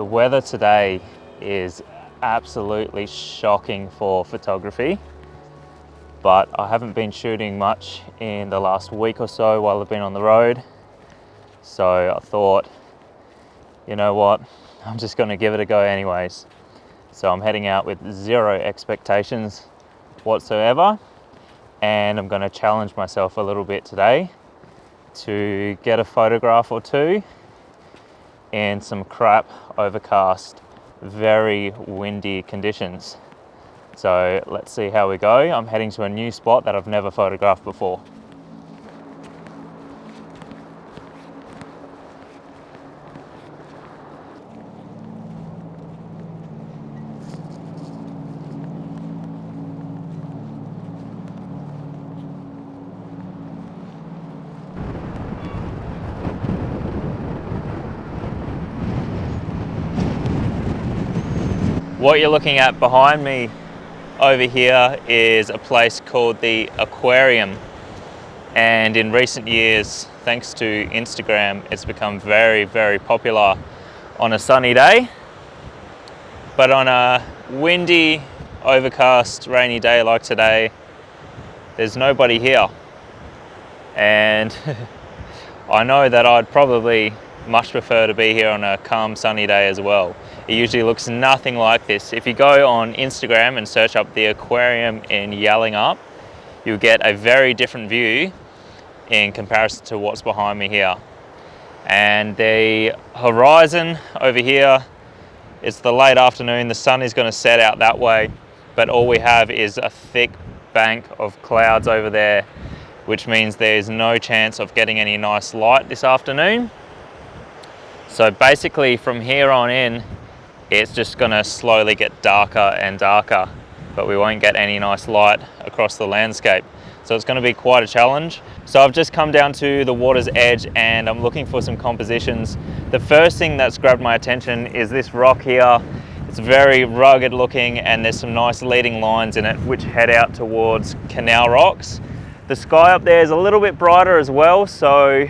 The weather today is absolutely shocking for photography, but I haven't been shooting much in the last week or so while I've been on the road. So I thought, you know what, I'm just gonna give it a go anyways. So I'm heading out with zero expectations whatsoever, and I'm gonna challenge myself a little bit today to get a photograph or two in some crap, overcast, very windy conditions. So let's see how we go. I'm heading to a new spot that I've never photographed before. What you're looking at behind me over here is a place called the Aquarium, and in recent years, thanks to Instagram, it's become very, very popular on a sunny day. But on a windy, overcast, rainy day like today, there's nobody here. And I know that I'd probably much prefer to be here on a calm, sunny day as well. It usually looks nothing like this. If you go on Instagram and search up the Aquarium in Yallingup, you'll get a very different view in comparison to what's behind me here. And the horizon over here, it's the late afternoon, the sun is going to set out that way, but all we have is a thick bank of clouds over there, which means there's no chance of getting any nice light this afternoon. So basically from here on in, it's just going to slowly get darker and darker, but we won't get any nice light across the landscape. So it's going to be quite a challenge. So I've just come down to the water's edge and I'm looking for some compositions. The first thing that's grabbed my attention is this rock here. It's very rugged looking and there's some nice leading lines in it which head out towards Canal Rocks. The sky up there is a little bit brighter as well, so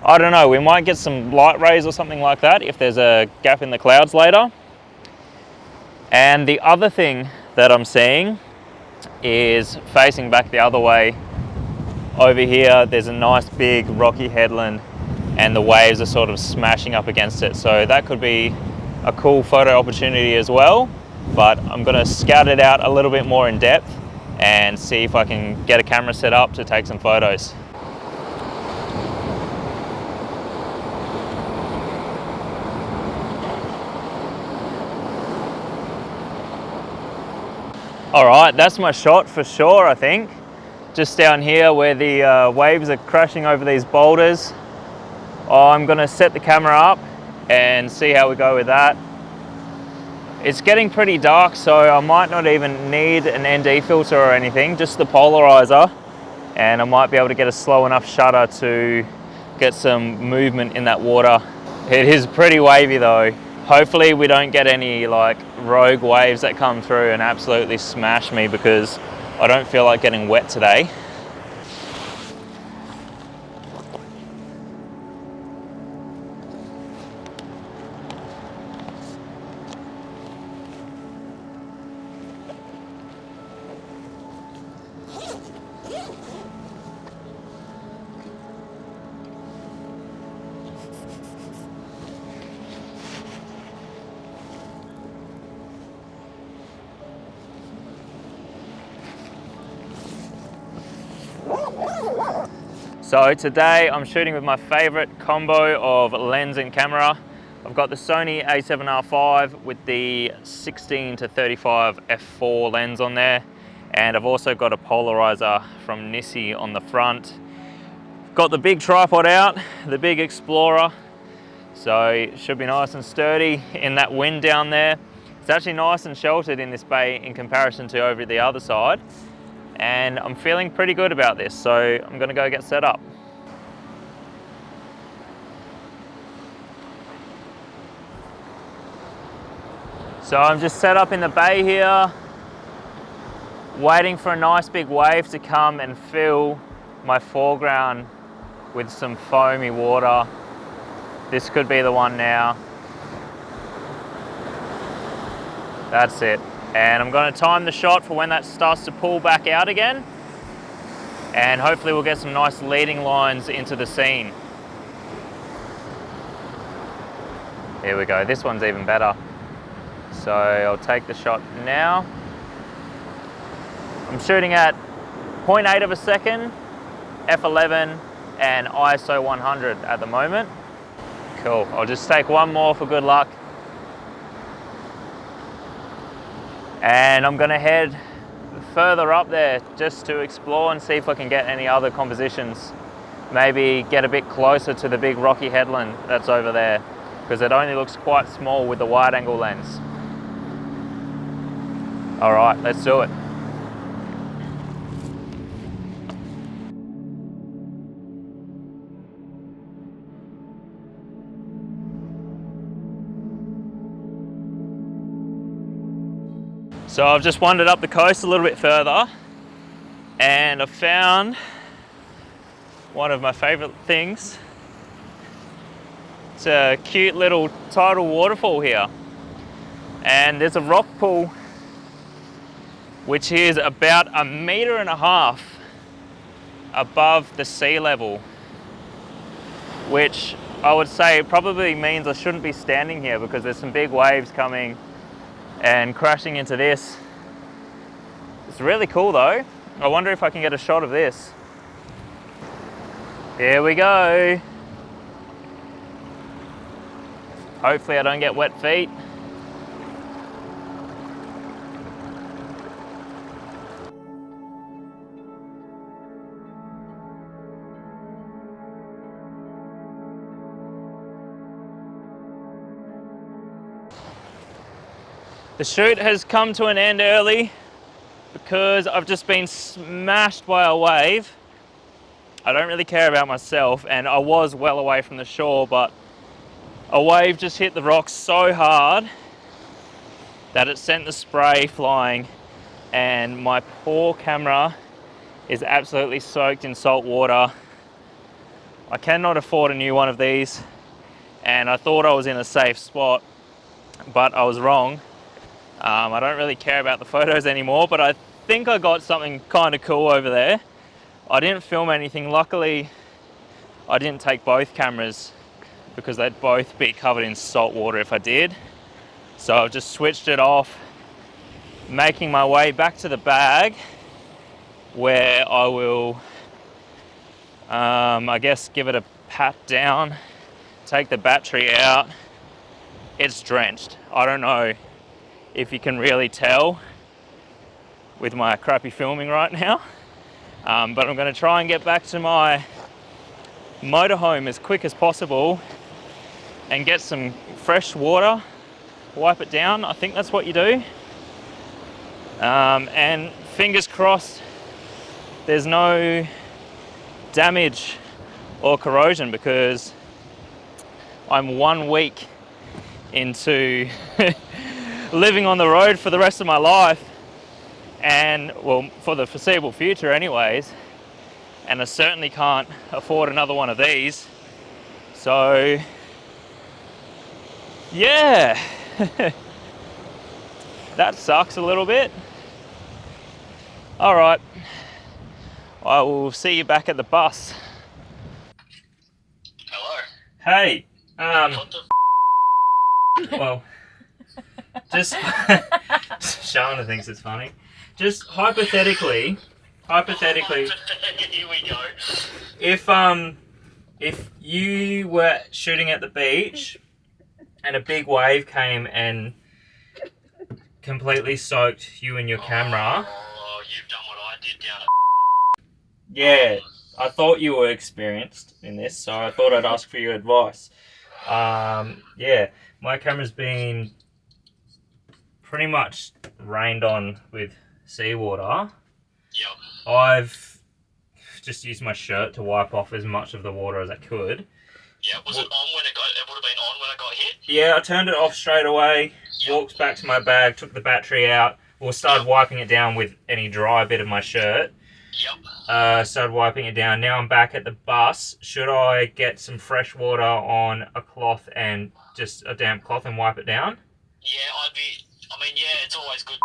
I don't know, we might get some light rays or something like that if there's a gap in the clouds later. And the other thing that I'm seeing is facing back the other way. Over here, there's a nice big rocky headland and the waves are sort of smashing up against it. So that could be a cool photo opportunity as well, but I'm gonna scout it out a little bit more in depth and see if I can get a camera set up to take some photos. All right, that's my shot for sure, I think. Just down here where the waves are crashing over these boulders. I'm gonna set the camera up and see how we go with that. It's getting pretty dark, so I might not even need an ND filter or anything, just the polarizer, and I might be able to get a slow enough shutter to get some movement in that water. It is pretty wavy though. Hopefully we don't get any like rogue waves that come through and absolutely smash me, because I don't feel like getting wet today. So today I'm shooting with my favorite combo of lens and camera. I've got the Sony A7RV with the 16 to 35 f4 lens on there, and I've also got a polarizer from Nissi on the front. Got the big tripod out, the big Explorer, so it should be nice and sturdy in that wind down there. It's actually nice and sheltered in this bay in comparison to over the other side, and I'm feeling pretty good about this, so I'm gonna go get set up. So I'm just set up in the bay here, waiting for a nice big wave to come and fill my foreground with some foamy water. This could be the one now. That's it. And I'm going to time the shot for when that starts to pull back out again. And hopefully we'll get some nice leading lines into the scene. Here we go, this one's even better. So I'll take the shot now. I'm shooting at 0.8 of a second, f11 and ISO 100 at the moment. Cool, I'll just take one more for good luck. And I'm gonna head further up there just to explore and see if I can get any other compositions. Maybe get a bit closer to the big rocky headland that's over there, because it only looks quite small with the wide angle lens. All right, let's do it. So I've just wandered up the coast a little bit further and I've found one of my favorite things. It's a cute little tidal waterfall here. And there's a rock pool which is about 1.5 meters above the sea level, which I would say probably means I shouldn't be standing here because there's some big waves coming and crashing into this. It's really cool though. I wonder if I can get a shot of this. Here we go. Hopefully I don't get wet feet. The shoot has come to an end early because I've just been smashed by a wave. I don't really care about myself, and I was well away from the shore, but a wave just hit the rocks so hard that it sent the spray flying, and my poor camera is absolutely soaked in salt water. I cannot afford a new one of these, and I thought I was in a safe spot, but I was wrong. I don't really care about the photos anymore, but I think I got something kind of cool over there. I didn't film anything. Luckily, I didn't take both cameras because they'd both be covered in salt water if I did. So I've just switched it off, making my way back to the bag where I will, I guess, give it a pat down, take the battery out. It's drenched. I don't know if you can really tell with my crappy filming right now, but I'm going to try and get back to my motorhome as quick as possible and get some fresh water, wipe it down. I think that's what you do, and fingers crossed there's no damage or corrosion, because I'm 1 week into living on the road for the rest of my life, and well, for the foreseeable future anyways, and I certainly can't afford another one of these. So yeah, that sucks a little bit. All right, I will see you back at the bus. Hello. Hey, What the well, just Shana thinks it's funny. Just hypothetically, Here we go. if you were shooting at the beach and a big wave came and completely soaked you and your camera. Oh, you've done what I did down at... Yeah, I thought you were experienced in this, so I thought I'd ask for your advice. Yeah, my camera's been pretty much rained on with seawater. Yep. I've just used my shirt to wipe off as much of the water as I could. Yeah, was it on when it got... It would have been on when I got hit? Yeah, I turned it off straight away, walked back to my bag, took the battery out, started wiping it down with any dry bit of my shirt. Yep. Started wiping it down. Now I'm back at the bus. Should I get some fresh water on a cloth and just a damp cloth and wipe it down? Yeah, I mean, yeah, it's always good to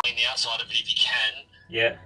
clean the outside of it if you can. Yeah.